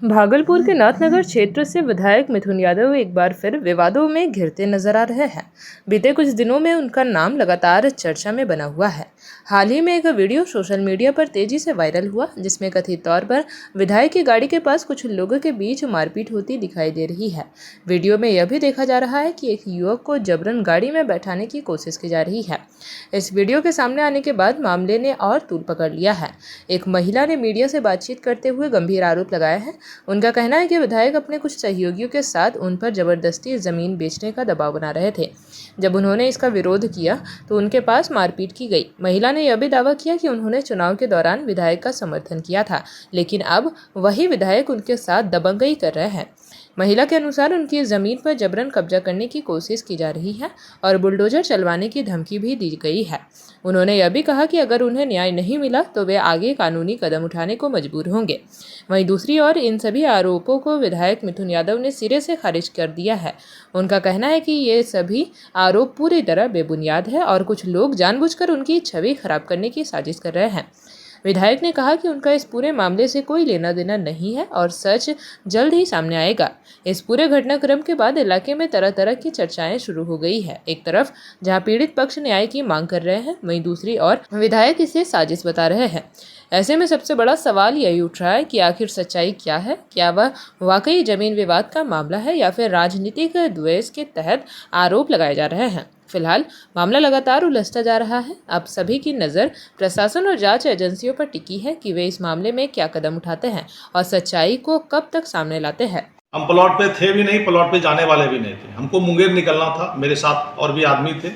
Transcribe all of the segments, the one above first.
भागलपुर के नाथनगर क्षेत्र से विधायक मिथुन यादव एक बार फिर विवादों में घिरते नजर आ रहे हैं। बीते कुछ दिनों में उनका नाम लगातार चर्चा में बना हुआ है। हाल ही में एक वीडियो सोशल मीडिया पर तेजी से वायरल हुआ, जिसमें कथित तौर पर विधायक की गाड़ी के पास कुछ लोगों के बीच मारपीट होती दिखाई दे रही है। वीडियो में यह भी देखा जा रहा है कि एक युवक को जबरन गाड़ी में बैठाने की कोशिश की जा रही है। इस वीडियो के सामने आने के बाद मामले ने और तूल पकड़ लिया है। एक महिला ने मीडिया से बातचीत करते हुए गंभीर आरोप लगाया है। उनका कहना है कि विधायक अपने कुछ सहयोगियों के साथ उन पर जबरदस्ती जमीन बेचने का दबाव बना रहे थे। जब उन्होंने इसका विरोध किया तो उनके पास मारपीट की गई। महिला ने यह भी दावा किया कि उन्होंने चुनाव के दौरान विधायक का समर्थन किया था, लेकिन अब वही विधायक उनके साथ दबंगई कर रहे हैं। महिला के अनुसार उनकी जमीन पर जबरन कब्जा करने की कोशिश की जा रही है और बुलडोजर चलवाने की धमकी भी दी गई है। उन्होंने यह भी कहा कि अगर उन्हें न्याय नहीं मिला तो वे आगे कानूनी कदम उठाने को मजबूर होंगे। वहीं दूसरी ओर इन सभी आरोपों को विधायक मिथुन यादव ने सिरे से खारिज कर दिया है। उनका कहना है कि ये सभी आरोप पूरी तरह बेबुनियाद है और कुछ लोग जानबूझकर उनकी छवि खराब करने की साजिश कर रहे हैं। विधायक ने कहा कि उनका इस पूरे मामले से कोई लेना देना नहीं है और सच जल्द ही सामने आएगा। इस पूरे घटनाक्रम के बाद इलाके में तरह तरह की चर्चाएं शुरू हो गई है। एक तरफ जहां पीड़ित पक्ष न्याय की मांग कर रहे हैं, वहीं दूसरी ओर विधायक इसे साजिश बता रहे हैं। ऐसे में सबसे बड़ा सवाल यही उठ रहा है कि आखिर सच्चाई क्या है? क्या वह वाकई जमीन विवाद का मामला है या फिर राजनीतिक द्वेष के तहत आरोप लगाए जा रहे हैं? फिलहाल मामला लगातार उलझता जा रहा है। अब सभी की नज़र प्रशासन और जांच एजेंसियों पर टिकी है कि वे इस मामले में क्या कदम उठाते हैं और सच्चाई को कब तक सामने लाते हैं। हम प्लॉट पे थे भी नहीं, प्लॉट पे जाने वाले भी नहीं थे। हमको मुंगेर निकलना था, मेरे साथ और भी आदमी थे।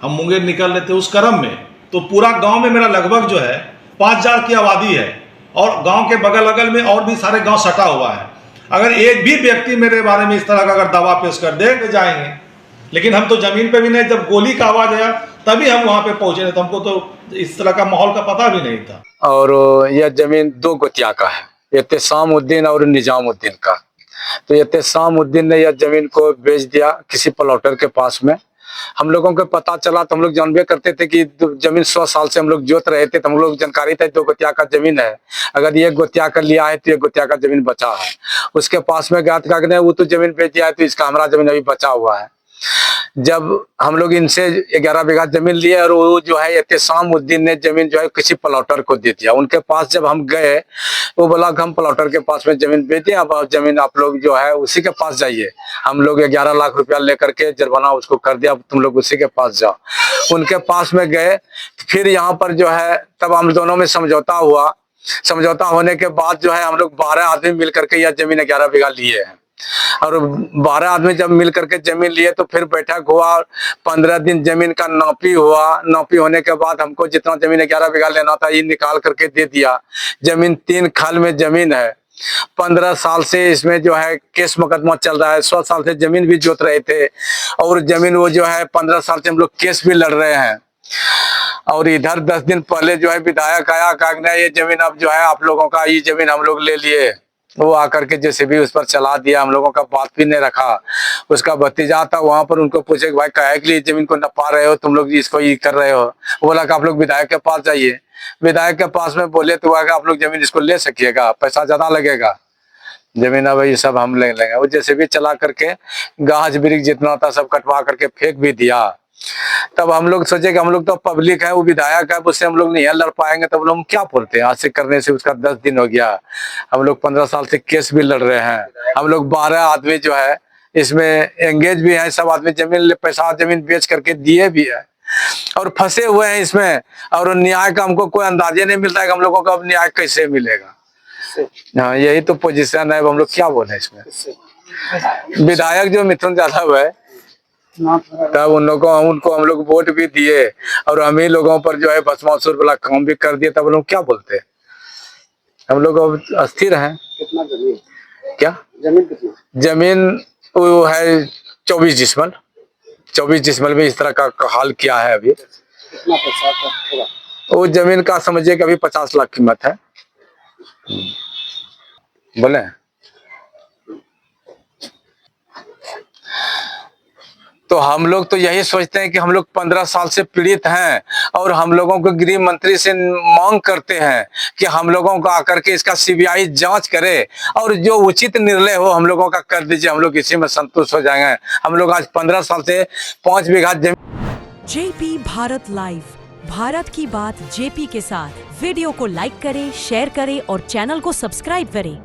हम मुंगेर निकल रहे थे। उस क्रम में तो पूरा गांव में मेरा लगभग जो है 5,000 की आबादी है और गांव के बगल अगल में और भी सारे गांव सटा हुआ है। अगर एक भी व्यक्ति मेरे बारे में इस तरह का अगर दावा पेश कर दे तो जाएंगे, लेकिन हम तो जमीन पे भी नहीं। जब गोली का आवाज आया तभी हम वहां पे पहुंचे, नहीं तो हमको तो इस तरह का माहौल का पता भी नहीं था। और यह जमीन दो गोतिया का है, एहतेशामुद्दीन और निजामुद्दीन का। तो एहतेशामुद्दीन ने यह जमीन को बेच दिया किसी प्लॉटर के पास में। हम लोगों को पता चला तो हम लोग जानबे करते थे कि जमीन 100 साल से हम लोग जोत रहे थे, तो हम लोग जानकारी था 2 गोतिया का जमीन है। अगर ये गोतिया का लिया है तो ये गोतिया का जमीन बचा है। उसके पास में गया तो वो तो जमीन बेच दिया है, तो इसका हमारा जमीन अभी बचा हुआ है। जब हम लोग इनसे 11 बीघा जमीन लिए और वो जो है एहतेशामुद्दीन ने जमीन जो है किसी प्लॉटर को दे दिया। उनके पास जब हम गए, वो बोला कि हम प्लॉटर के पास में जमीन बेच दिए, अब जमीन आप लोग जो है उसी के पास जाइए। हम लोग 11 लाख रुपया लेकर के जुर्माना उसको कर दिया, तुम लोग उसी के पास जाओ। उनके पास में गए, फिर यहाँ पर जो है तब हम दोनों में समझौता हुआ। समझौता होने के बाद जो है हम लोग 12 आदमी मिल करके यह जमीन 11 बीघा लिए हैं। और 12 आदमी जब मिल करके जमीन लिए तो फिर बैठक हुआ। 15 दिन जमीन का नापी हुआ। नापी होने के बाद हमको जितना जमीन 11 बीघा लेना था ये निकाल करके दे दिया। जमीन 3 खाल में जमीन है। 15 साल से इसमें जो है केस मुकदमा चल रहा है। 100 साल से जमीन भी जोत रहे थे और जमीन वो जो है 15 साल से हम लोग केस भी लड़ रहे हैं। और इधर 10 दिन पहले जो है विधायक आया, कहा ये जमीन अब जो है आप लोगों का, ये जमीन हम लोग ले लिए। वो आकर के जैसे भी उस पर चला दिया, हम लोगों का बात भी नहीं रखा। उसका भतीजा था वहां पर, उनको पूछे कि भाई काहे के लिए जमीन को नपा रहे हो, तुम लोग इसको ये कर रहे हो। वो बोला कि आप लोग विधायक के पास जाइए। विधायक के पास में बोले तो आप लोग जमीन इसको ले सकिएगा, पैसा ज्यादा लगेगा, जमीन अब ये सब हम ले लेंगे। वो जैसे भी चला करके गाछ वृक्ष जितना था सब कटवा करके फेंक भी दिया। तब हम लोग सोचे कि हम लोग तो पब्लिक है, वो विधायक है, उससे हम लोग नहीं लड़ पाएंगे, तब हम क्या बोलते हैं। आज से करने से उसका 10 दिन हो गया। हम लोग 15 साल से केस भी लड़ रहे हैं। हम लोग 12 आदमी जो है इसमें एंगेज भी है। सब आदमी जमीन बेच करके दिए भी है और फंसे हुए हैं इसमें। और न्याय का हमको कोई अंदाजे नहीं मिलता है कि हम लोगों को अब न्याय कैसे मिलेगा। हाँ, यही तो पोजीशन है। हम लोग क्या बोले इसमें। विधायक जो मिथुन यादव है, तब उनको हम लोग वोट भी दिए और हम ही लोगों पर जो है भस्मासुर वाला काम भी कर दिए, तब लोग क्या बोलते। हम लोग अब अस्थिर हैं। कितना जमीन? क्या जमीन कितना? जमीन वो है 24 डिसमल। 24 डिसमल में इस तरह का हाल किया है। अभी कितना पैसा होगा? वो जमीन का समझिए कि अभी 50 लाख कीमत है। बोले तो हम लोग तो यही सोचते हैं कि हम लोग 15 साल से पीड़ित हैं और हम लोगों को गृह मंत्री से मांग करते हैं कि हम लोगों को आकर के इसका सीबीआई जांच करे और जो उचित निर्णय हो हम लोगों का कर दीजिए। हम लोग इसी में संतुष्ट हो जाएंगे। हम लोग आज 15 साल से 5 बीघा जमीन। जेपी भारत लाइव, भारत की बात जेपी के साथ। वीडियो को लाइक करें, शेयर करें और चैनल को सब्सक्राइब करें।